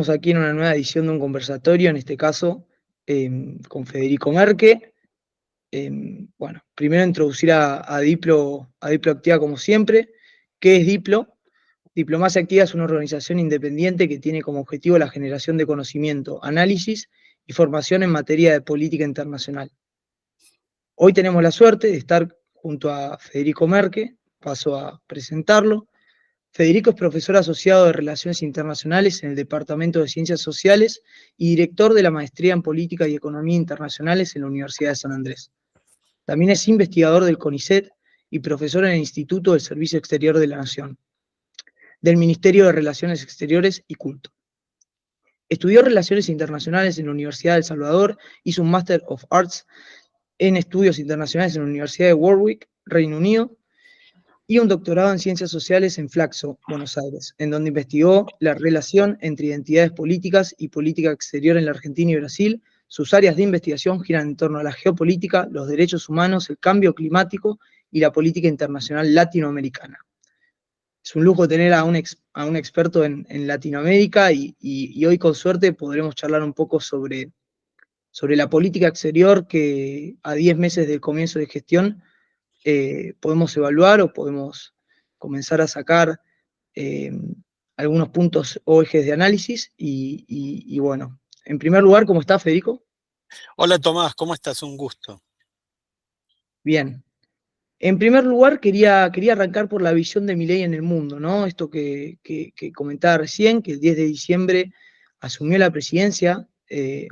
Estamos aquí en una nueva edición de un conversatorio, en este caso con Federico Merque. Bueno, primero introducir a Diplo Activa como siempre. ¿Qué es Diplo? Diplomacia Activa es una organización independiente que tiene como objetivo la generación de conocimiento, análisis y formación en materia de política internacional. Hoy tenemos la suerte de estar junto a Federico Merque, paso a presentarlo. Federico es profesor asociado de Relaciones Internacionales en el Departamento de Ciencias Sociales y director de la Maestría en Política y Economía Internacionales en la Universidad de San Andrés. También es investigador del CONICET y profesor en el Instituto del Servicio Exterior de la Nación, del Ministerio de Relaciones Exteriores y Culto. Estudió Relaciones Internacionales en la Universidad de El Salvador, hizo un Master of Arts en Estudios Internacionales en la Universidad de Warwick, Reino Unido, y un doctorado en Ciencias Sociales en Flaxo, Buenos Aires, en donde investigó la relación entre identidades políticas y política exterior en la Argentina y Brasil. Sus áreas de investigación giran en torno a la geopolítica, los derechos humanos, el cambio climático y la política internacional latinoamericana. Es un lujo tener a un experto en Latinoamérica y hoy con suerte podremos charlar un poco sobre la política exterior que a 10 meses del comienzo de gestión podemos evaluar o podemos comenzar a sacar algunos puntos o ejes de análisis y bueno, en primer lugar, ¿cómo está Federico? Hola Tomás, ¿cómo estás? Un gusto. Bien. En primer lugar, quería arrancar por la visión de Milei en el mundo, ¿no? Esto que comentaba recién, que el 10 de diciembre asumió la presidencia,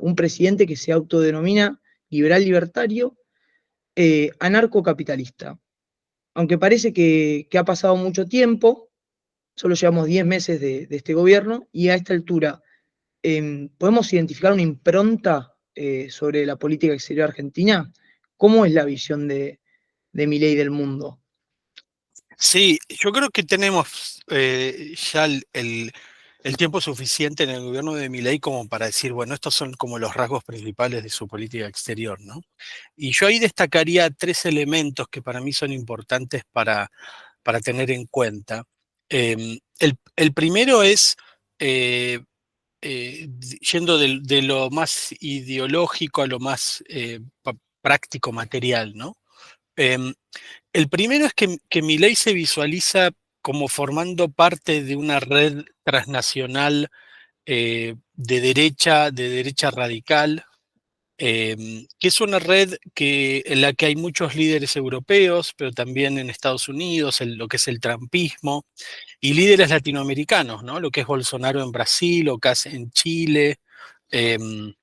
un presidente que se autodenomina liberal libertario, anarcocapitalista. Aunque parece que ha pasado mucho tiempo, solo llevamos 10 meses de este gobierno y a esta altura podemos identificar una impronta sobre la política exterior argentina. ¿Cómo es la visión de Milei del mundo? Sí, yo creo que tenemos ya el tiempo suficiente en el gobierno de Milei como para decir, bueno, estos son como los rasgos principales de su política exterior, ¿no? Y yo ahí destacaría tres elementos que para mí son importantes para tener en cuenta. El primero es, yendo de lo más ideológico a lo más práctico, material, ¿no? Em, el primero es que Milei se visualiza como formando parte de una red transnacional de derecha radical, que es una red en la que hay muchos líderes europeos, pero también en Estados Unidos, lo que es el trumpismo, y líderes latinoamericanos, ¿no? Lo que es Bolsonaro en Brasil, o casi en Chile. em,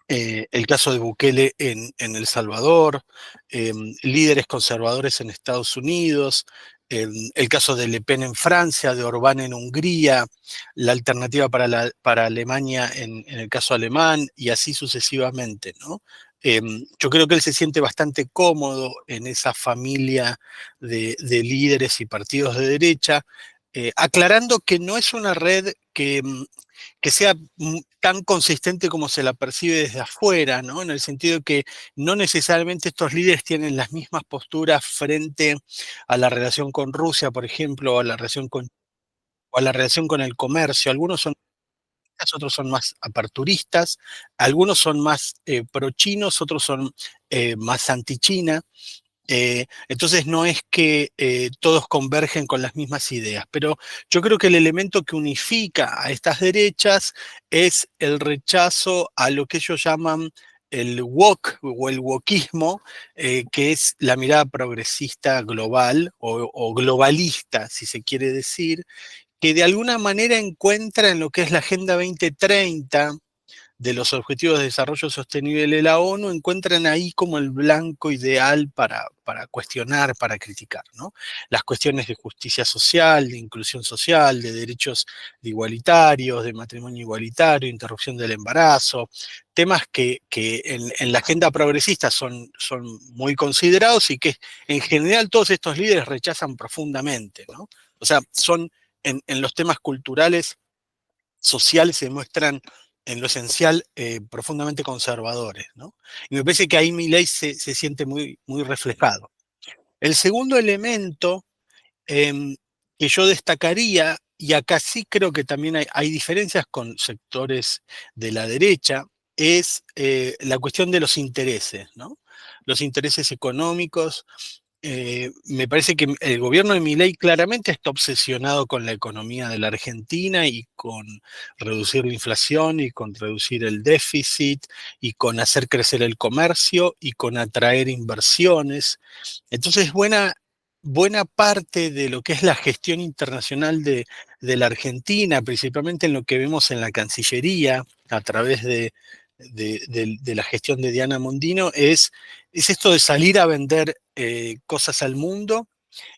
el caso de Bukele en El Salvador, líderes conservadores en Estados Unidos, el caso de Le Pen en Francia, de Orbán en Hungría, la alternativa para Alemania en el caso alemán, y así sucesivamente, ¿no? Yo creo que él se siente bastante cómodo en esa familia de líderes y partidos de derecha, aclarando que no es una red que sea tan consistente como se la percibe desde afuera, ¿no? En el sentido que no necesariamente estos líderes tienen las mismas posturas frente a la relación con Rusia, por ejemplo, o a la relación con el comercio. Algunos son, otros son más aperturistas, algunos son más pro-chinos, otros son más anti-China. Entonces no es que todos convergen con las mismas ideas, pero yo creo que el elemento que unifica a estas derechas es el rechazo a lo que ellos llaman el woke o el wokismo, que es la mirada progresista global o globalista, si se quiere decir, que de alguna manera encuentra en lo que es la Agenda 2030 de los Objetivos de Desarrollo Sostenible de la ONU, encuentran ahí como el blanco ideal para cuestionar, para criticar, ¿no? Las cuestiones de justicia social, de inclusión social, de derechos igualitarios, de matrimonio igualitario, interrupción del embarazo, temas que en la agenda progresista son muy considerados y que en general todos estos líderes rechazan profundamente, ¿no? O sea, son en los temas culturales, sociales, se muestran en lo esencial profundamente conservadores, ¿no? Y me parece que ahí Milei se siente muy reflejado. El segundo elemento que yo destacaría y acá sí creo que también hay diferencias con sectores de la derecha, es la cuestión de los intereses, ¿no? Los intereses económicos. Me parece que el gobierno de Milei claramente está obsesionado con la economía de la Argentina y con reducir la inflación y con reducir el déficit y con hacer crecer el comercio y con atraer inversiones. Entonces, buena parte de lo que es la gestión internacional de la Argentina, principalmente en lo que vemos en la Cancillería, a través de la gestión de Diana Mondino, es esto de salir a vender cosas al mundo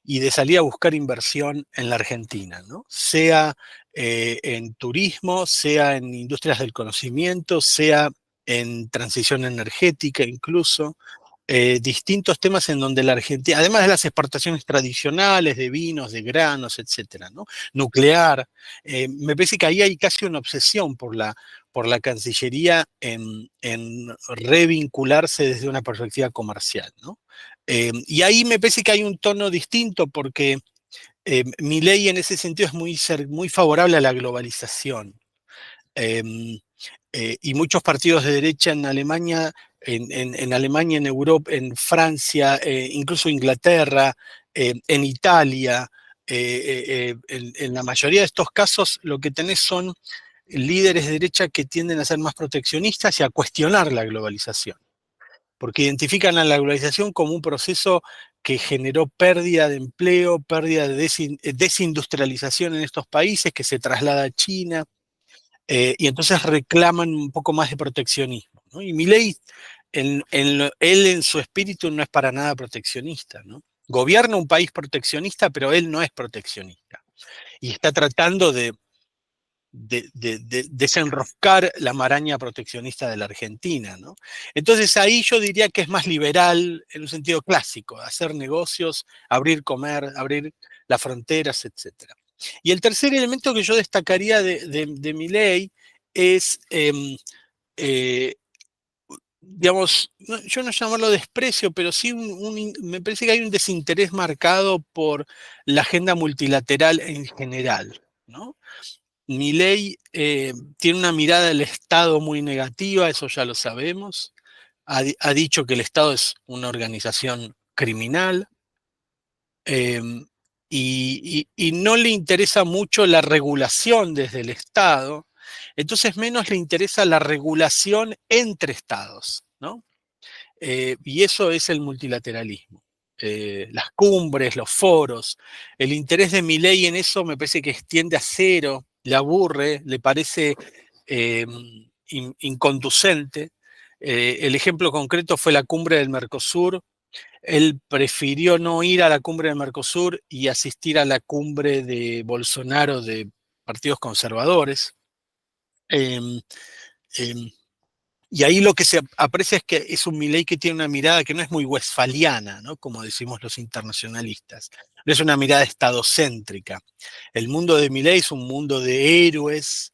y de salir a buscar inversión en la Argentina, ¿no? Sea en turismo, sea en industrias del conocimiento, sea en transición energética incluso, distintos temas en donde la Argentina, además de las exportaciones tradicionales de vinos, de granos, etcétera, ¿no? Nuclear, me parece que ahí hay casi una obsesión por la Cancillería en revincularse desde una perspectiva comercial, ¿no? Y ahí me parece que hay un tono distinto porque Milei en ese sentido es muy favorable a la globalización. Eh, y muchos partidos de derecha en Alemania, en Alemania, en Europa, en Francia, incluso Inglaterra, en Italia, en la mayoría de estos casos lo que tenés son líderes de derecha que tienden a ser más proteccionistas y a cuestionar la globalización, porque identifican a la globalización como un proceso que generó pérdida de empleo, pérdida de desindustrialización en estos países, que se traslada a China, y entonces reclaman un poco más de proteccionismo, ¿no? Y Milei, él en su espíritu no es para nada proteccionista, ¿no? Gobierna un país proteccionista, pero él no es proteccionista. Y está tratando de desenroscar la maraña proteccionista de la Argentina, ¿no? Entonces ahí yo diría que es más liberal en un sentido clásico, hacer negocios, abrir comer, abrir las fronteras, etcétera. Y el tercer elemento que yo destacaría de mi ley es, eh, digamos, yo no llamarlo desprecio, pero sí me parece que hay un desinterés marcado por la agenda multilateral en general, ¿no? Milei tiene una mirada del Estado muy negativa, eso ya lo sabemos. Ha dicho que el Estado es una organización criminal, eh, y no le interesa mucho la regulación desde el Estado, entonces menos le interesa la regulación entre Estados, ¿no? Y eso es el multilateralismo. Las cumbres, los foros, el interés de Milei en eso me parece que extiende a cero, le aburre, le parece eh, inconducente. El ejemplo concreto fue la cumbre del Mercosur. Él prefirió no ir a la cumbre del Mercosur y asistir a la cumbre de Bolsonaro de partidos conservadores. Eh, eh, y ahí lo que se aprecia es que es un Milei que tiene una mirada que no es muy westfaliana, ¿no? Como decimos los internacionalistas. No es una mirada estadocéntrica. El mundo de Milei es un mundo de héroes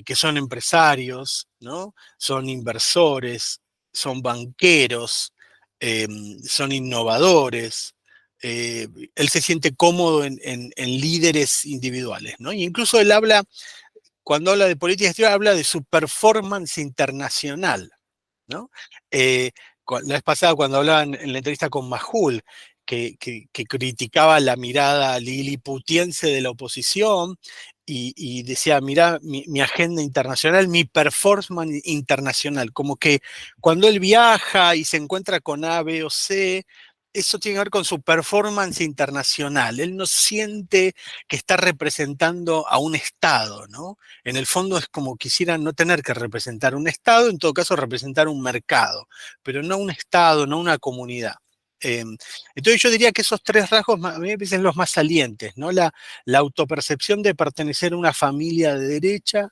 que son empresarios, ¿no? Son inversores, son banqueros, eh, son innovadores. Él se siente cómodo en líderes individuales, ¿no? Y incluso él habla, cuando habla de política exterior, habla de su performance internacional, ¿no? Eh, la vez pasada, cuando hablaba en la entrevista con Majul, que criticaba la mirada liliputiense de la oposición y decía, mira, mi agenda internacional, mi performance internacional, como que cuando él viaja y se encuentra con A, B o C, eso tiene que ver con su performance internacional. Él no siente que está representando a un Estado, ¿no? En el fondo es como quisiera no tener que representar un Estado, en todo caso representar un mercado, pero no un Estado, no una comunidad. Eh, entonces yo diría que esos tres rasgos a mí me parecen los más salientes, ¿no? La autopercepción de pertenecer a una familia de derecha,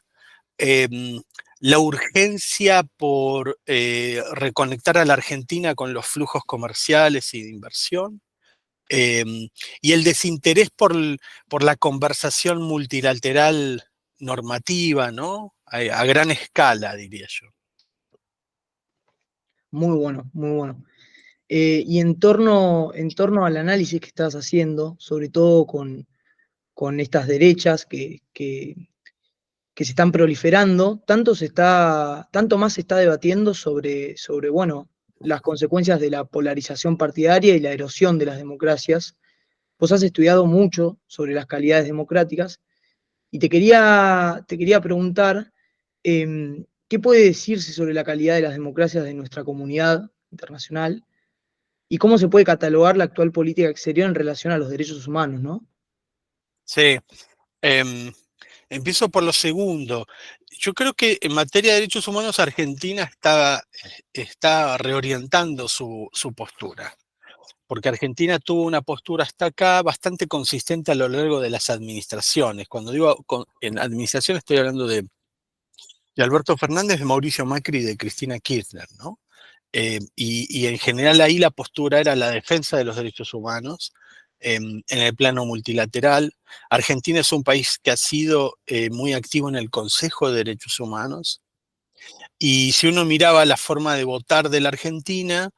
eh, la urgencia por reconectar a la Argentina con los flujos comerciales y de inversión, eh, y el desinterés por la conversación multilateral normativa, ¿no? A gran escala, diría yo. Muy bueno, muy bueno. Y en torno al análisis que estás haciendo, sobre todo con estas derechas que se están proliferando, tanto más se está debatiendo sobre, bueno, las consecuencias de la polarización partidaria y la erosión de las democracias. Vos has estudiado mucho sobre las calidades democráticas y te quería preguntar, ¿qué puede decirse sobre la calidad de las democracias de nuestra comunidad internacional y cómo se puede catalogar la actual política exterior en relación a los derechos humanos, ¿no? Sí, em, empiezo por lo segundo. Yo creo que en materia de derechos humanos Argentina está reorientando su postura, porque Argentina tuvo una postura hasta acá bastante consistente a lo largo de las administraciones. Cuando digo en administración estoy hablando de Alberto Fernández, de Mauricio Macri y de Cristina Kirchner, ¿no? Y en general ahí la postura era la defensa de los derechos humanos en el plano multilateral. Argentina es un país que ha sido muy activo en el Consejo de Derechos Humanos. Y si uno miraba la forma de votar de la Argentina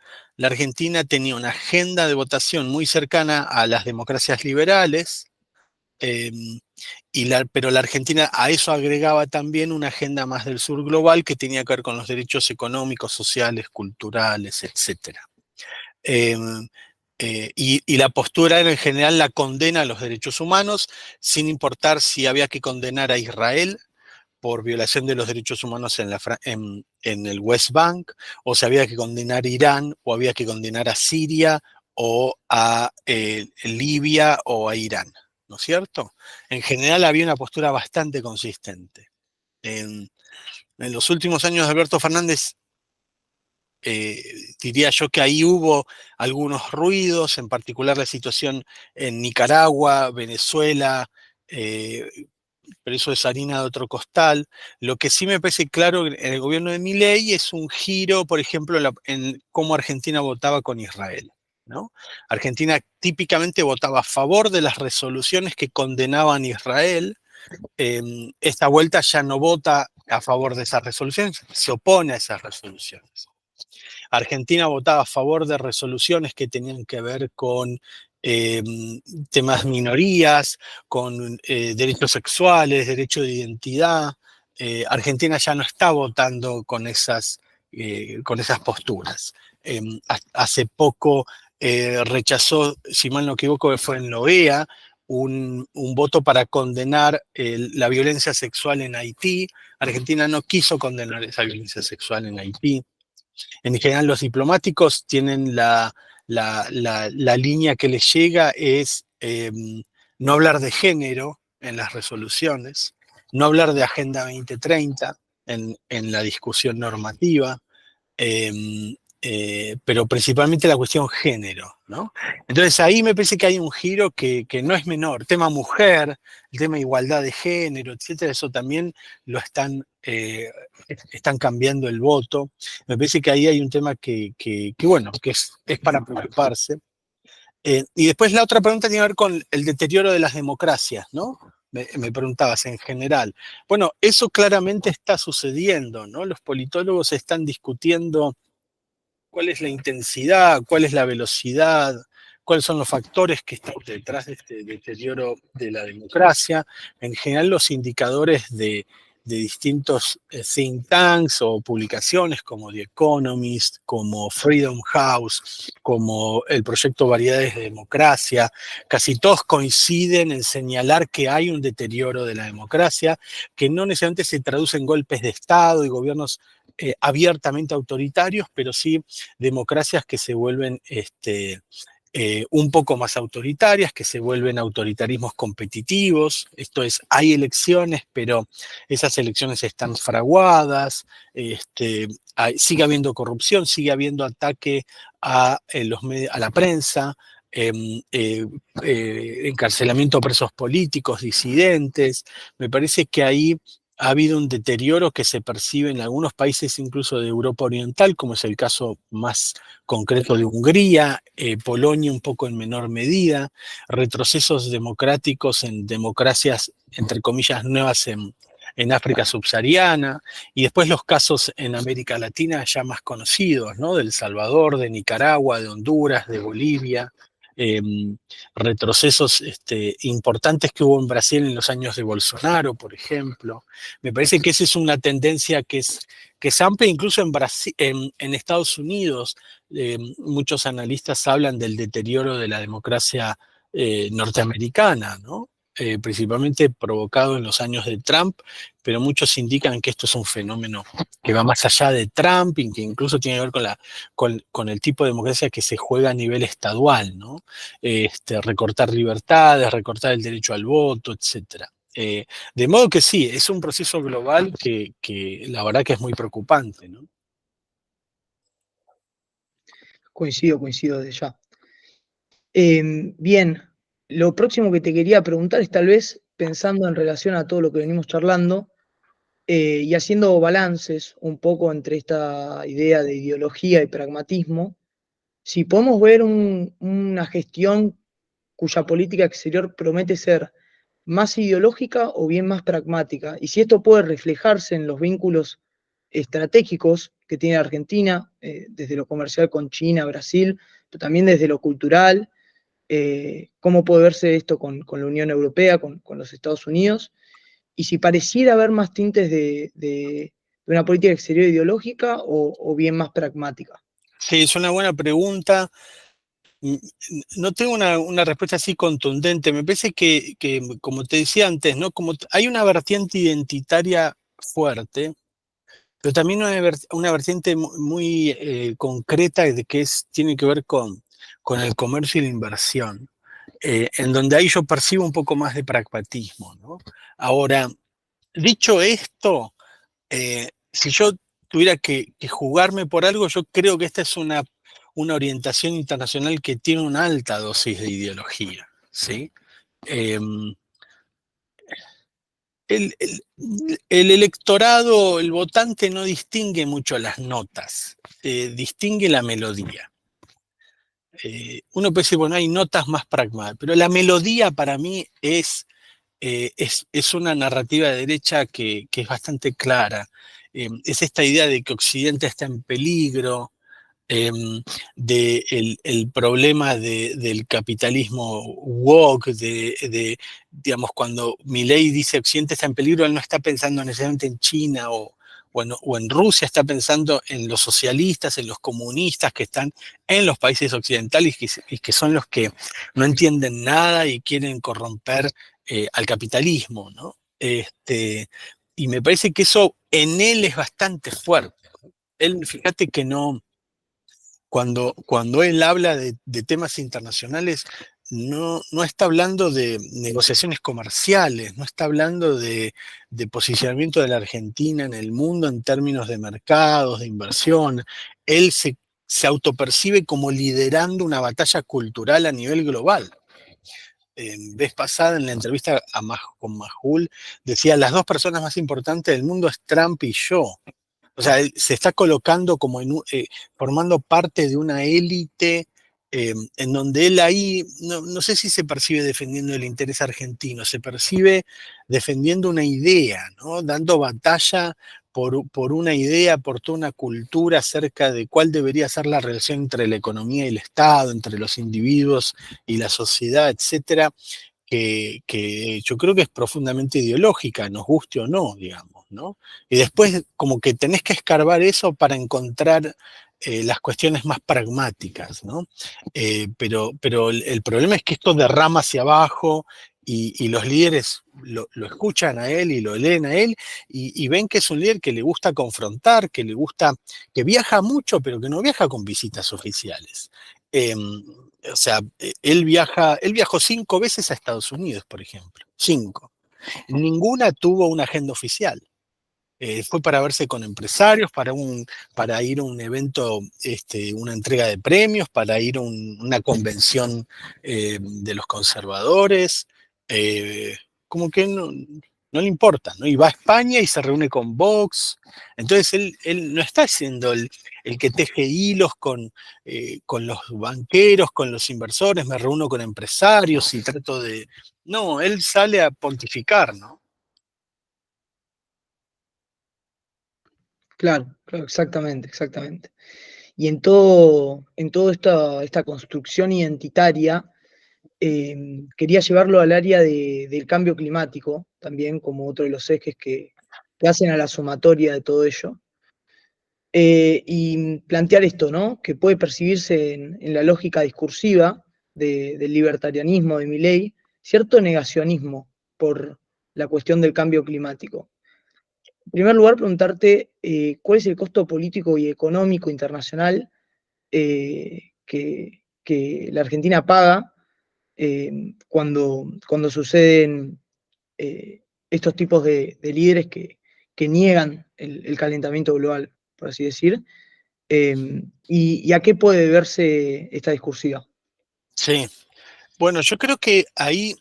tenía una agenda de votación muy cercana a las democracias liberales, eh, pero la Argentina a eso agregaba también una agenda más del sur global que tenía que ver con los derechos económicos, sociales, culturales, etcétera. Eh, y la postura era en general la condena a los derechos humanos, sin importar si había que condenar a Israel por violación de los derechos humanos en el West Bank, o si había que condenar a Irán, o había que condenar a Siria, o a Libia, o a Irán, ¿no es cierto? En general había una postura bastante consistente. En los últimos años de Alberto Fernández, diría yo que ahí hubo algunos ruidos, en particular la situación en Nicaragua, Venezuela, eh, pero eso es harina de otro costal. Lo que sí me parece claro en el gobierno de Milei es un giro, por ejemplo, en cómo Argentina votaba con Israel, ¿no? Argentina típicamente votaba a favor de las resoluciones que condenaban a Israel. Esta vuelta ya no vota a favor de esas resoluciones, se opone a esas resoluciones. Argentina votaba a favor de resoluciones que tenían que ver con eh, temas minorías, con derechos sexuales, derecho de identidad. Argentina ya no está votando con esas posturas. Hace poco rechazó, si mal no equivoco, fue en la OEA, un voto para condenar la violencia sexual en Haití. Argentina no quiso condenar esa violencia sexual en Haití. En general, los diplomáticos tienen la línea que les llega es no hablar de género en las resoluciones, no hablar de Agenda 2030 en la discusión normativa, eh, pero principalmente la cuestión género, ¿no? Entonces ahí me parece que hay un giro que no es menor. Tema mujer, el tema igualdad de género, etcétera, eso también lo están cambiando el voto. Me parece que ahí hay un tema bueno, que es para preocuparse. Y después la otra pregunta tiene que ver con el deterioro de las democracias, ¿no? Me preguntabas en general. Bueno, eso claramente está sucediendo, ¿no? Los politólogos están discutiendo cuál es la intensidad, cuál es la velocidad, cuáles son los factores que están detrás de este deterioro de la democracia. En general, los indicadores de distintos think tanks o publicaciones como The Economist, como Freedom House, como el proyecto Variedades de Democracia, casi todos coinciden en señalar que hay un deterioro de la democracia, que no necesariamente se traduce en golpes de Estado y gobiernos abiertamente autoritarios, pero sí democracias que se vuelven un poco más autoritarias, que se vuelven autoritarismos competitivos. Esto es, hay elecciones, pero esas elecciones están fraguadas, sigue habiendo corrupción, sigue habiendo ataque a la prensa, encarcelamiento a presos políticos, disidentes. Me parece que ahí ha habido un deterioro que se percibe en algunos países incluso de Europa Oriental, como es el caso más concreto de Hungría, Polonia un poco en menor medida, retrocesos democráticos en democracias, entre comillas, nuevas en África subsahariana, y después los casos en América Latina ya más conocidos, ¿no? De El Salvador, de Nicaragua, de Honduras, de Bolivia, retrocesos importantes que hubo en Brasil en los años de Bolsonaro, por ejemplo. Me parece que esa es una tendencia que es amplia, incluso en, Brasil, en Estados Unidos. Muchos analistas hablan del deterioro de la democracia norteamericana, ¿no? Principalmente provocado en los años de Trump, pero muchos indican que esto es un fenómeno que va más allá de Trump y que incluso tiene que ver con el tipo de democracia que se juega a nivel estadual, ¿no? Recortar libertades, recortar el derecho al voto, etcétera. De modo que sí, es un proceso global que la verdad que es muy preocupante, ¿no? Coincido desde ya. Bien, lo próximo que te quería preguntar es tal vez pensando en relación a todo lo que venimos charlando y haciendo balances un poco entre esta idea de ideología y pragmatismo, si podemos ver una gestión cuya política exterior promete ser más ideológica o bien más pragmática, y si esto puede reflejarse en los vínculos estratégicos que tiene Argentina, desde lo comercial con China, Brasil, pero también desde lo cultural, cómo puede verse esto con la Unión Europea, con los Estados Unidos, y si pareciera haber más tintes de una política exterior ideológica o bien más pragmática. Sí, es una buena pregunta. No tengo una respuesta así contundente. Me parece que, como te decía antes, ¿no? Como hay una vertiente identitaria fuerte, pero también una vertiente muy concreta de que tiene que ver con el comercio y la inversión, en donde ahí yo percibo un poco más de pragmatismo, ¿no? Ahora, dicho esto, si yo tuviera que jugarme por algo, yo creo que esta es una orientación internacional que tiene una alta dosis de ideología, ¿sí? Eh, el, el electorado, el votante no distingue mucho las notas, distingue la melodía. Uno puede decir, bueno, hay notas más pragmáticas, pero la melodía para mí es una narrativa de derecha que es bastante clara. Es esta idea de que Occidente está en peligro, eh, el problema del capitalismo woke, digamos, cuando Milei dice Occidente está en peligro, él no está pensando necesariamente en China o en Rusia, está pensando en los socialistas, en los comunistas que están en los países occidentales y que son los que no entienden nada y quieren corromper al capitalismo, ¿no? Y me parece que eso en él es bastante fuerte. Él, fíjate que no, cuando él habla de temas internacionales, no está hablando de negociaciones comerciales, no está hablando de posicionamiento de la Argentina en el mundo en términos de mercados, de inversión. Él se autopercibe como liderando una batalla cultural a nivel global. Vez pasada en la entrevista con Majul, decía, las dos personas más importantes del mundo es Trump y yo. O sea, él se está colocando como formando parte de una élite en donde él ahí, no sé si se percibe defendiendo el interés argentino, se percibe defendiendo una idea, ¿no? Dando batalla por una idea, por toda una cultura acerca de cuál debería ser la relación entre la economía y el Estado, entre los individuos y la sociedad, etcétera, que yo creo que es profundamente ideológica, nos guste o no, digamos, ¿no? Y después como que tenés que escarbar eso para encontrar las cuestiones más pragmáticas, ¿no? Pero el problema es que esto derrama hacia abajo y los líderes lo escuchan a él y lo leen a él y ven que es un líder que le gusta confrontar, que le gusta, que viaja mucho, pero que no viaja con visitas oficiales. O sea, él viajó 5 veces a Estados Unidos, por ejemplo. 5. Ninguna tuvo una agenda oficial. Fue para verse con empresarios, para ir a un evento, una entrega de premios, para ir a una convención de los conservadores. eh, Como que no le importa, ¿no? Y va a España y se reúne con Vox. Entonces él no está siendo el que teje hilos con los banqueros, con los inversores, me reúno con empresarios y trato de... No, él sale a pontificar, ¿no? Claro, claro, exactamente. y en toda esta construcción identitaria, quería llevarlo al área del cambio climático, también como otro de los ejes que hacen a la sumatoria de todo ello. Y plantear esto, ¿no? Que puede percibirse en la lógica discursiva del libertarianismo de Milei, cierto negacionismo por la cuestión del cambio climático. En primer lugar, preguntarte cuál es el costo político y económico internacional que la Argentina paga cuando suceden estos tipos de líderes que niegan el calentamiento global, por así decir, y a qué puede deberse esta discursiva. Sí. Bueno, yo creo que ahí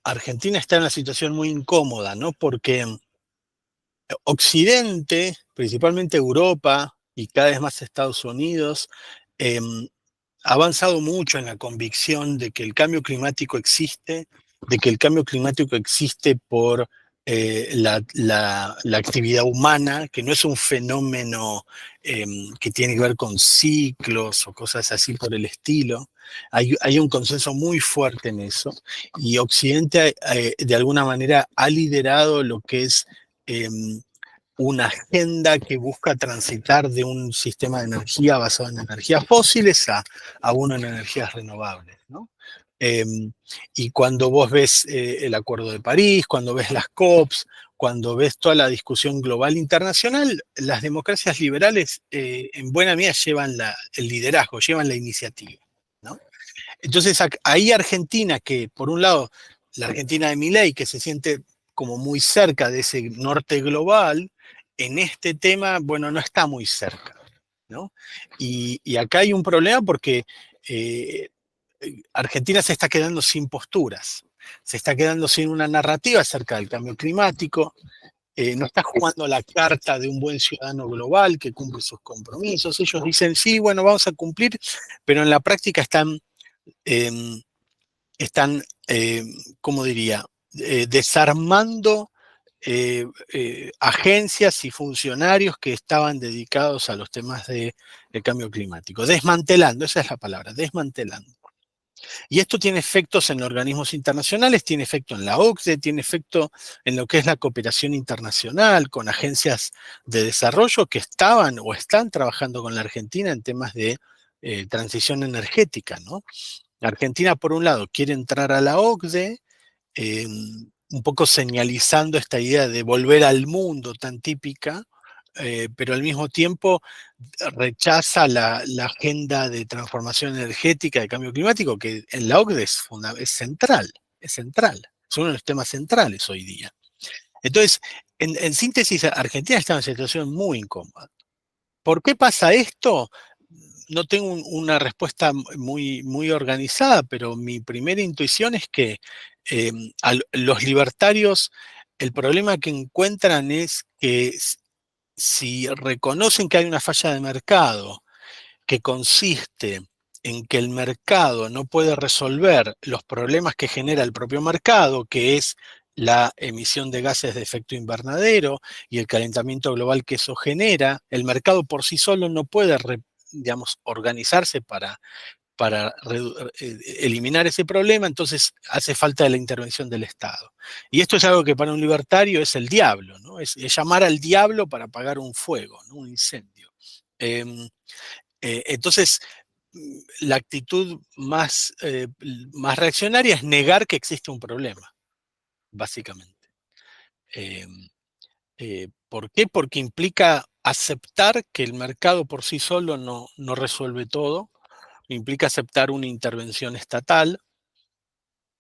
Argentina está en una situación muy incómoda, ¿no? Porque Occidente, principalmente Europa y cada vez más Estados Unidos, ha avanzado mucho en la convicción de que el cambio climático existe, de que el cambio climático existe por la actividad humana, que no es un fenómeno que tiene que ver con ciclos o cosas así por el estilo. Hay un consenso muy fuerte en eso, y Occidente de alguna manera ha liderado lo que es una agenda que busca transitar de un sistema de energía basado en energías fósiles a uno en energías renovables, ¿no? Eh, y cuando vos ves el Acuerdo de París, cuando ves las COPs, cuando ves toda la discusión global internacional, las democracias liberales en buena medida llevan el liderazgo, llevan la iniciativa, ¿no? Entonces ahí Argentina, que por un lado, la Argentina de Milei, que se siente como muy cerca de ese norte global, en este tema, bueno, no está muy cerca, ¿no? Y acá hay un problema porque eh, Argentina se está quedando sin posturas, se está quedando sin una narrativa acerca del cambio climático, no está jugando la carta de un buen ciudadano global que cumple sus compromisos. Ellos dicen, sí, bueno, vamos a cumplir, pero en la práctica eh, están ¿cómo diría?, desarmando agencias y funcionarios que estaban dedicados a los temas de cambio climático. Desmantelando, esa es la palabra, desmantelando. Y esto tiene efectos en organismos internacionales, tiene efecto en la OCDE, tiene efecto en lo que es la cooperación internacional, con agencias de desarrollo que estaban o están trabajando con la Argentina en temas de transición energética, ¿no? Argentina, por un lado, quiere entrar a la OCDE, un poco señalizando esta idea de volver al mundo tan típica, pero al mismo tiempo rechaza la agenda de transformación energética, de cambio climático, que en la OCDE es central, es central, es uno de los temas centrales hoy día. Entonces, en síntesis, Argentina está en una situación muy incómoda. ¿Por qué pasa esto? No tengo una respuesta muy organizada, pero mi primera intuición es que los libertarios, el problema que encuentran es que si reconocen que hay una falla de mercado que consiste en que el mercado no puede resolver los problemas que genera el propio mercado, que es la emisión de gases de efecto invernadero y el calentamiento global que eso genera, el mercado por sí solo no puede, digamos, organizarse para eliminar ese problema, entonces hace falta la intervención del Estado. Y esto es algo que para un libertario es el diablo, ¿no? Es llamar al diablo para apagar un fuego, ¿no? Un incendio. Entonces, la actitud más reaccionaria es negar que existe un problema, básicamente. Eh, ¿Por qué? Porque implica aceptar que el mercado por sí solo no resuelve todo, implica aceptar una intervención estatal,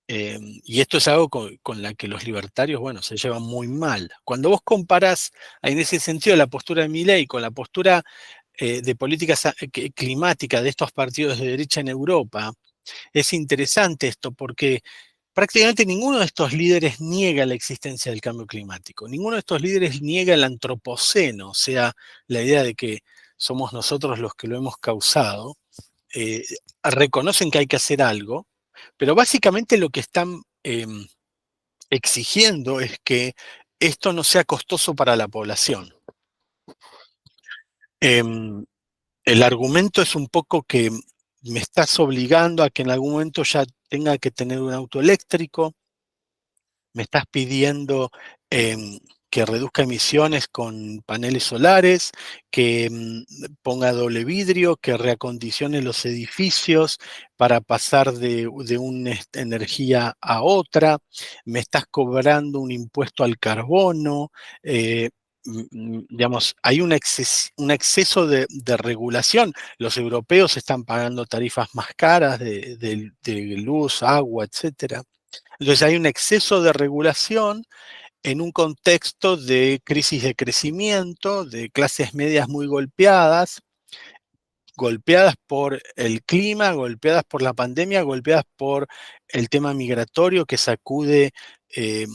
y esto es algo con la que los libertarios, bueno, se llevan muy mal. Cuando vos comparás, en ese sentido, la postura de Milei con la postura de política climática de estos partidos de derecha en Europa, es interesante esto porque prácticamente ninguno de estos líderes niega la existencia del cambio climático, ninguno de estos líderes niega el antropoceno, o sea, la idea de que somos nosotros los que lo hemos causado. eh, Reconocen que hay que hacer algo, pero básicamente lo que están exigiendo es que esto no sea costoso para la población. Em, El argumento es un poco que me estás obligando a que en algún momento ya tenga que tener un auto eléctrico, me estás pidiendo que reduzca emisiones con paneles solares, que ponga doble vidrio, que reacondicione los edificios para pasar de una energía a otra, me estás cobrando un impuesto al carbono, digamos, hay un exceso de regulación. Los europeos están pagando tarifas más caras de luz, agua, etcétera. Entonces hay un exceso de regulación en un contexto de crisis de crecimiento, de clases medias muy golpeadas, golpeadas por el clima, golpeadas por la pandemia, golpeadas por el tema migratorio que sacude eh,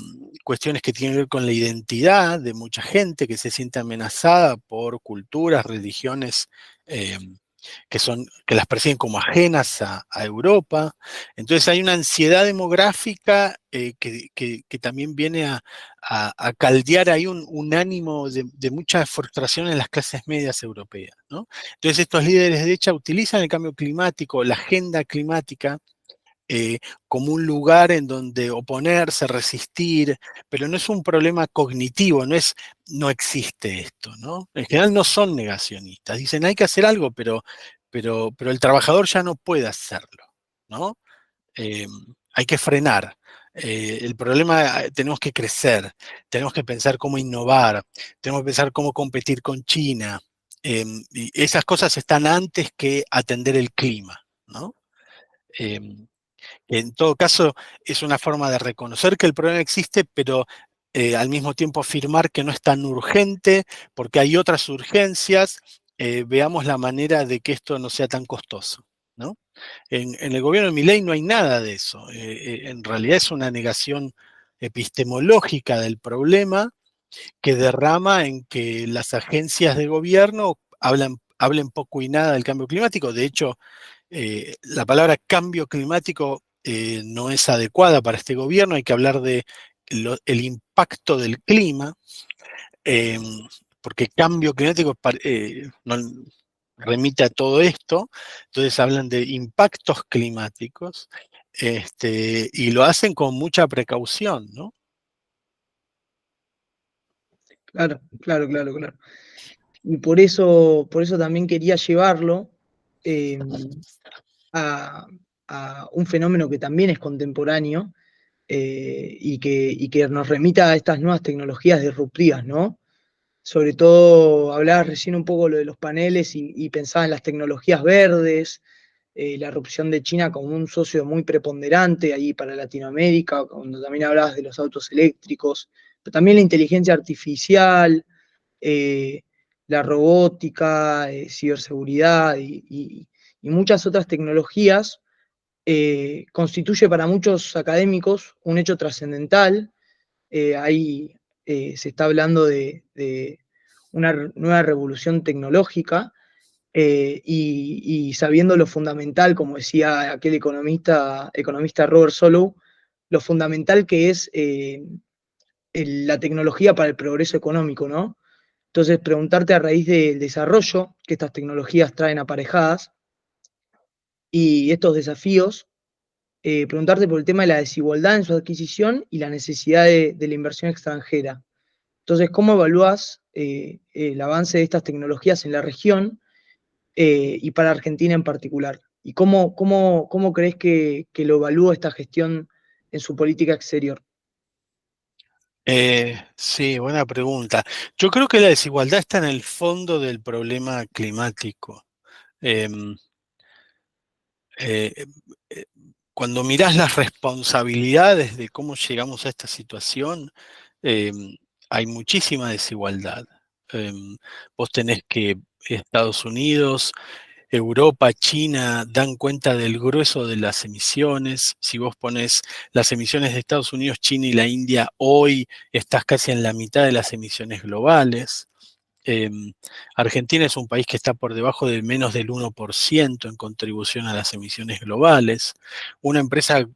cuestiones que tienen que ver con la identidad de mucha gente que se siente amenazada por culturas, religiones eh, que las perciben como ajenas a Europa. Entonces hay una ansiedad demográfica que también viene a caldear ahí un ánimo de mucha frustración en las clases medias europeas, ¿no? Entonces estos líderes de derecha utilizan el cambio climático, la agenda climática, eh, como un lugar en donde oponerse, resistir, pero no es un problema cognitivo, no existe esto, ¿no? En general no son negacionistas, dicen hay que hacer algo, pero el trabajador ya no puede hacerlo, ¿no? Eh, Hay que frenar. El problema, tenemos que crecer, tenemos que pensar cómo innovar, tenemos que pensar cómo competir con China. Y esas cosas están antes que atender el clima, ¿no? Eh, en todo caso, es una forma de reconocer que el problema existe, pero al mismo tiempo afirmar que no es tan urgente, porque hay otras urgencias. Veamos la manera de que esto no sea tan costoso, ¿no? En el gobierno de Milei no hay nada de eso. En realidad es una negación epistemológica del problema que derrama en que las agencias de gobierno hablen poco y nada del cambio climático. De hecho, la palabra cambio climático no es adecuada para este gobierno, hay que hablar de el impacto del clima, eh, porque cambio climático no remite a todo esto, entonces hablan de impactos climáticos, y lo hacen con mucha precaución, ¿no? Claro, claro, claro, claro. Y por eso también quería llevarlo eh, a, a un fenómeno que también es contemporáneo y que nos remita a estas nuevas tecnologías disruptivas, ¿no? Sobre todo, hablabas recién un poco lo de los paneles y pensaba en las tecnologías verdes, la erupción de China como un socio muy preponderante ahí para Latinoamérica, cuando también hablabas de los autos eléctricos, pero también la inteligencia artificial, eh, la robótica, ciberseguridad y muchas otras tecnologías, constituye para muchos académicos un hecho trascendental. Ahí se está hablando de una nueva revolución tecnológica y sabiendo lo fundamental, como decía aquel economista Robert Solow, lo fundamental que es la tecnología para el progreso económico, ¿no? Entonces, preguntarte a raíz del desarrollo que estas tecnologías traen aparejadas y estos desafíos, preguntarte por el tema de la desigualdad en su adquisición y la necesidad de la inversión extranjera. Entonces, ¿cómo evalúas el avance de estas tecnologías en la región y para Argentina en particular? ¿Y cómo crees que lo evalúa esta gestión en su política exterior? Sí, buena pregunta. Yo creo que la desigualdad está en el fondo del problema climático. Em, eh, eh, Cuando mirás las responsabilidades de cómo llegamos a esta situación, hay muchísima desigualdad. Vos tenés que Estados Unidos, Europa, China dan cuenta del grueso de las emisiones. Si vos pones las emisiones de Estados Unidos, China y la India hoy, estás casi en la mitad de las emisiones globales. Eh, Argentina es un país que está por debajo de menos del 1% en contribución a las emisiones globales. Una empresa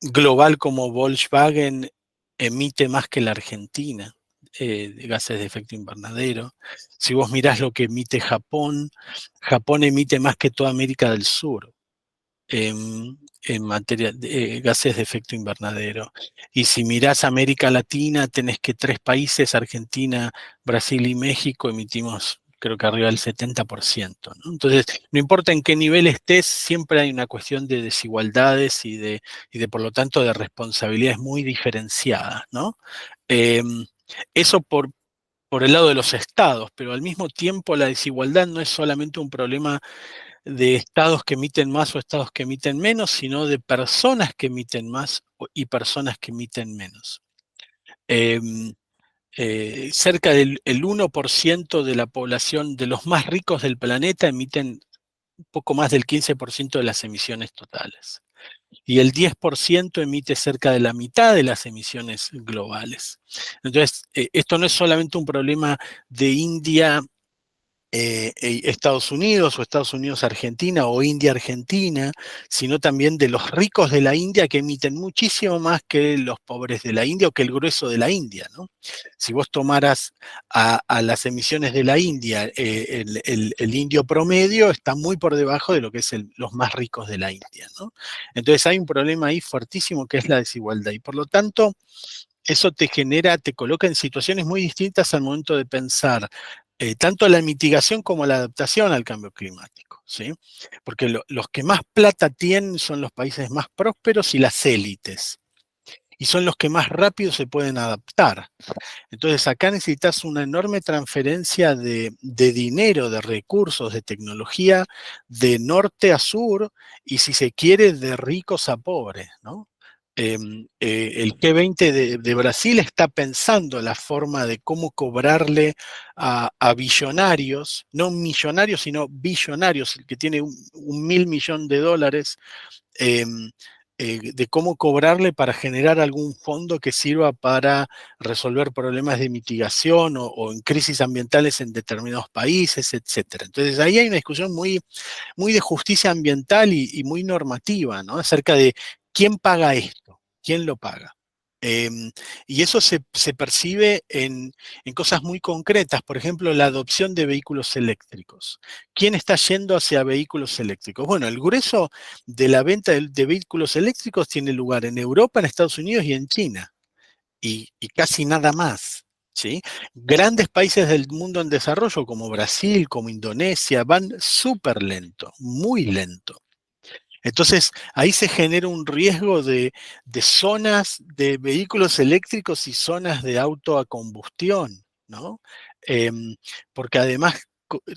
global como Volkswagen emite más que la Argentina. de gases de efecto invernadero. Si vos mirás lo que emite Japón, Japón emite más que toda América del Sur en materia de gases de efecto invernadero. Y si mirás América Latina, tenés que 3 países, Argentina, Brasil y México, emitimos creo que arriba del 70%, ¿no? Entonces, no importa en qué nivel estés, siempre hay una cuestión de desigualdades y de por lo tanto, de responsabilidades muy diferenciadas, ¿no? Eso por el lado de los estados, pero al mismo tiempo la desigualdad no es solamente un problema de estados que emiten más o estados que emiten menos, sino de personas que emiten más y personas que emiten menos. Cerca del el 1% de la población de los más ricos del planeta emiten un poco más del 15% de las emisiones totales. Y el 10% emite cerca de la mitad de las emisiones globales. Entonces, esto no es solamente un problema de India, Estados Unidos o Estados Unidos-Argentina o India-Argentina, sino también de los ricos de la India que emiten muchísimo más que los pobres de la India o que el grueso de la India, ¿no? Si vos tomaras a las emisiones de la India, el indio promedio está muy por debajo de lo que es los más ricos de la India, ¿no? Entonces hay un problema ahí fuertísimo que es la desigualdad y por lo tanto eso te coloca en situaciones muy distintas al momento de pensar tanto la mitigación como la adaptación al cambio climático, ¿sí? Porque los que más plata tienen son los países más prósperos y las élites, y son los que más rápido se pueden adaptar. Entonces acá necesitas una enorme transferencia de dinero, de recursos, de tecnología, de norte a sur, y si se quiere, de ricos a pobres, ¿no? El G20 de Brasil está pensando la forma de cómo cobrarle a billonarios, no millonarios, sino billonarios, el que tiene un 1.000 millones de dólares, eh, de cómo cobrarle para generar algún fondo que sirva para resolver problemas de mitigación o en crisis ambientales en determinados países, etcétera. Entonces ahí hay una discusión muy de justicia ambiental y muy normativa, ¿no? Acerca de quién paga esto, quién lo paga. Y eso se percibe en cosas muy concretas, por ejemplo, la adopción de vehículos eléctricos. ¿Quién está yendo hacia vehículos eléctricos? Bueno, el grueso de la venta de vehículos eléctricos tiene lugar en Europa, en Estados Unidos y en China, y casi nada más. ¿Sí? Grandes países del mundo en desarrollo como Brasil, como Indonesia, van súper lento, muy lento. Entonces, ahí se genera un riesgo de zonas de vehículos eléctricos y zonas de auto a combustión, ¿no? Porque además,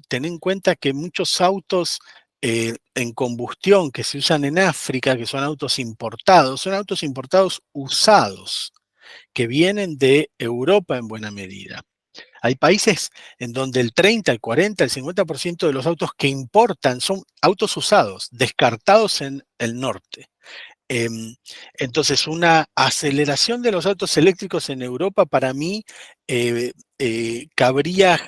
ten en cuenta que muchos autos en combustión que se usan en África, que son autos importados usados, que vienen de Europa en buena medida. Hay países en donde el 30, el 40, el 50% de los autos que importan son autos usados, descartados en el norte. Em, entonces, una aceleración de los autos eléctricos en Europa, para mí, cabría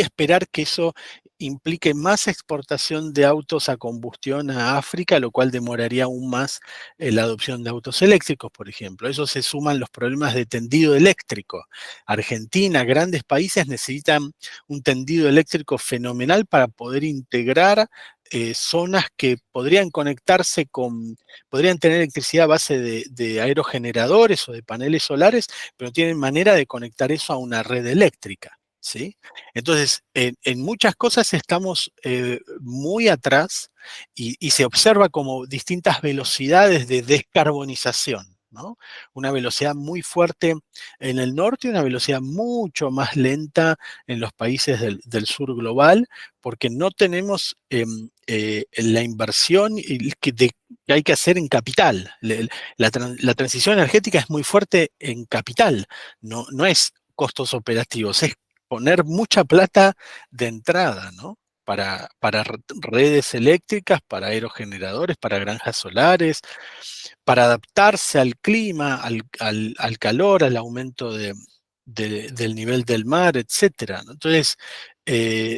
esperar que eso implique más exportación de autos a combustión a África, lo cual demoraría aún más la adopción de autos eléctricos, por ejemplo. A eso se suman los problemas de tendido eléctrico. Argentina, grandes países necesitan un tendido eléctrico fenomenal para poder integrar zonas que podrían tener electricidad a base de aerogeneradores o de paneles solares, pero no tienen manera de conectar eso a una red eléctrica, ¿sí? Entonces, en muchas cosas estamos muy atrás y se observa como distintas velocidades de descarbonización, ¿no? Una velocidad muy fuerte en el norte y una velocidad mucho más lenta en los países del sur global, porque no tenemos la inversión que hay que hacer en capital. La transición energética es muy fuerte en capital, no es costos operativos, es poner mucha plata de entrada, ¿no? Para redes eléctricas, para aerogeneradores, para granjas solares, para adaptarse al clima, al calor, al aumento del nivel del mar, etcétera, ¿no? Entonces,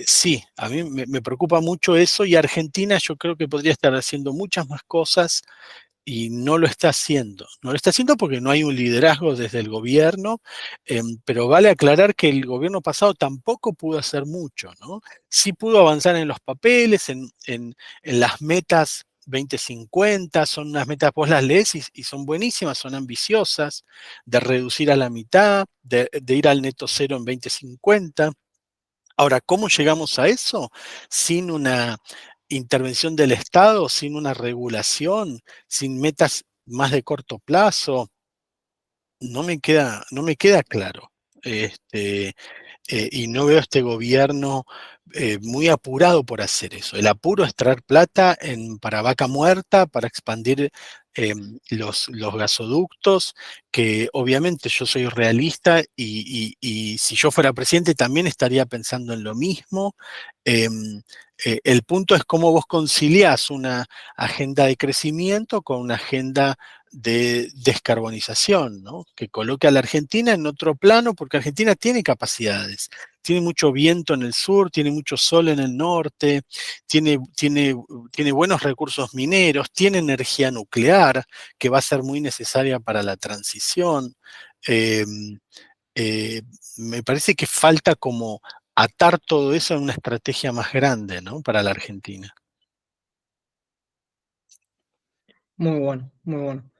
sí, a mí me preocupa mucho eso y Argentina yo creo que podría estar haciendo muchas más cosas y no lo está haciendo. No lo está haciendo porque no hay un liderazgo desde el gobierno, pero vale aclarar que el gobierno pasado tampoco pudo hacer mucho, ¿no? Sí pudo avanzar en los papeles, en las metas 2050, son unas metas, vos las lees y son buenísimas, son ambiciosas, de reducir a la mitad, de ir al neto cero en 2050. Ahora, ¿cómo llegamos a eso? Sin una intervención del Estado, sin una regulación, sin metas más de corto plazo, no me queda claro. Este, y no veo este gobierno muy apurado por hacer eso. El apuro es traer plata para vaca muerta, para expandir los gasoductos, que obviamente yo soy realista y si yo fuera presidente también estaría pensando en lo mismo. El punto es cómo vos conciliás una agenda de crecimiento con una agenda de descarbonización, ¿no? Que coloque a la Argentina en otro plano, porque Argentina tiene capacidades, tiene mucho viento en el sur, tiene mucho sol en el norte, tiene buenos recursos mineros, tiene energía nuclear, que va a ser muy necesaria para la transición. Eh, eh, Me parece que falta como atar todo eso en una estrategia más grande, ¿no? Para la Argentina. Muy bueno, muy bueno.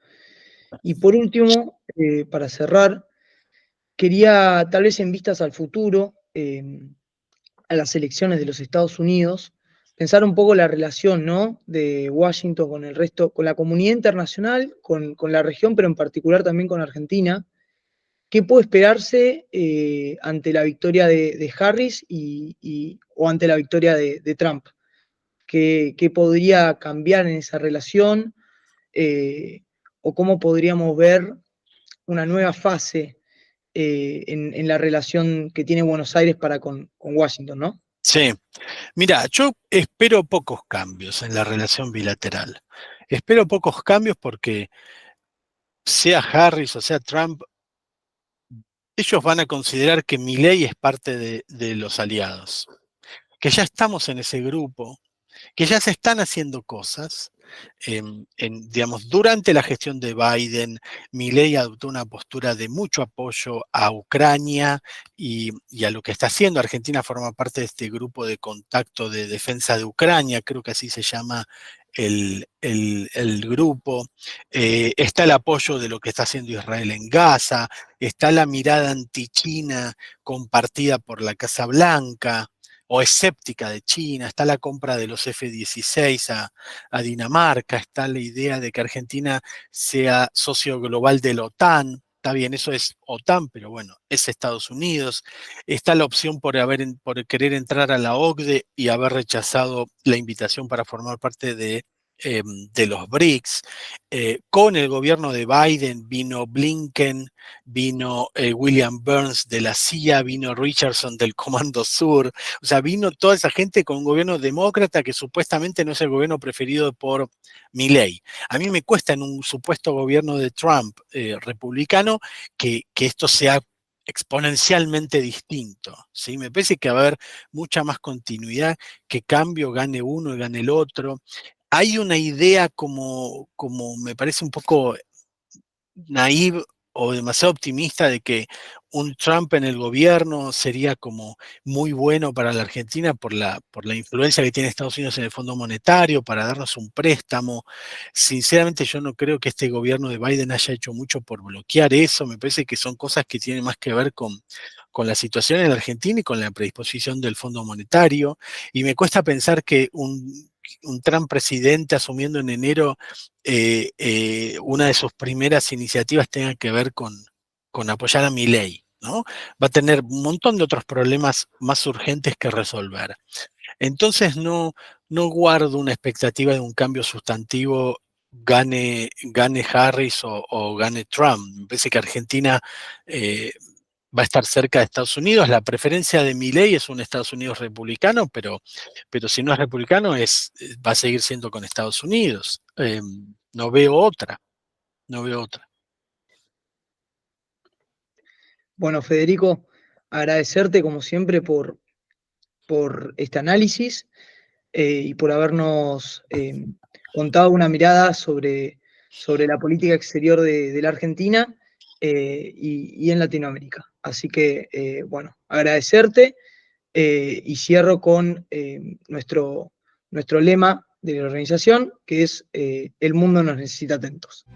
Y por último, para cerrar, quería, tal vez en vistas al futuro, a las elecciones de los Estados Unidos, pensar un poco la relación, ¿no? De Washington con el resto, con la comunidad internacional, con la región, pero en particular también con Argentina. ¿Qué puede esperarse ante la victoria de Harris o ante la victoria de Trump? ¿Qué podría cambiar en esa relación? Eh, ¿O cómo podríamos ver una nueva fase en la relación que tiene Buenos Aires para con Washington, ¿no? Sí, mira, yo espero pocos cambios en la relación bilateral. Espero pocos cambios porque sea Harris o sea Trump, ellos van a considerar que Milei es parte de los aliados, que ya estamos en ese grupo, que ya se están haciendo cosas. Digamos, durante la gestión de Biden, Milei adoptó una postura de mucho apoyo a Ucrania y a lo que está haciendo. Argentina forma parte de este grupo de contacto de defensa de Ucrania, creo que así se llama el grupo. Está el apoyo de lo que está haciendo Israel en Gaza, está la mirada anti-China compartida por la Casa Blanca o escéptica de China, está la compra de los F-16 a Dinamarca, está la idea de que Argentina sea socio global de la OTAN. Está bien, eso es OTAN, pero bueno, es Estados Unidos. Está la opción por querer entrar a la OCDE y haber rechazado la invitación para formar parte de los BRICS. Con el gobierno de Biden vino Blinken, vino William Burns de la CIA, vino Richardson del Comando Sur, o sea, vino toda esa gente con un gobierno demócrata que supuestamente no es el gobierno preferido por Milley. A mí me cuesta en un supuesto gobierno de Trump republicano que esto sea exponencialmente distinto, ¿sí? Me parece que va a haber mucha más continuidad, que cambio gane uno y gane el otro. Hay una idea como me parece un poco naive o demasiado optimista de que un Trump en el gobierno sería como muy bueno para la Argentina por la influencia que tiene Estados Unidos en el Fondo Monetario, para darnos un préstamo. Sinceramente yo no creo que este gobierno de Biden haya hecho mucho por bloquear eso. Me parece que son cosas que tienen más que ver con la situación en la Argentina y con la predisposición del Fondo Monetario. Y me cuesta pensar que un Trump presidente asumiendo en enero una de sus primeras iniciativas tenga que ver con apoyar a Milei, ¿no? Va a tener un montón de otros problemas más urgentes que resolver. Entonces no guardo una expectativa de un cambio sustantivo gane Harris o gane Trump. Me parece que Argentina va a estar cerca de Estados Unidos. La preferencia de Milei es un Estados Unidos republicano, pero si no es republicano va a seguir siendo con Estados Unidos. No veo otra, no veo otra. Bueno, Federico, agradecerte como siempre por este análisis y por habernos contado una mirada sobre la política exterior de la Argentina y en Latinoamérica. Así que, bueno, agradecerte y cierro con nuestro lema de la organización, que es el mundo nos necesita atentos.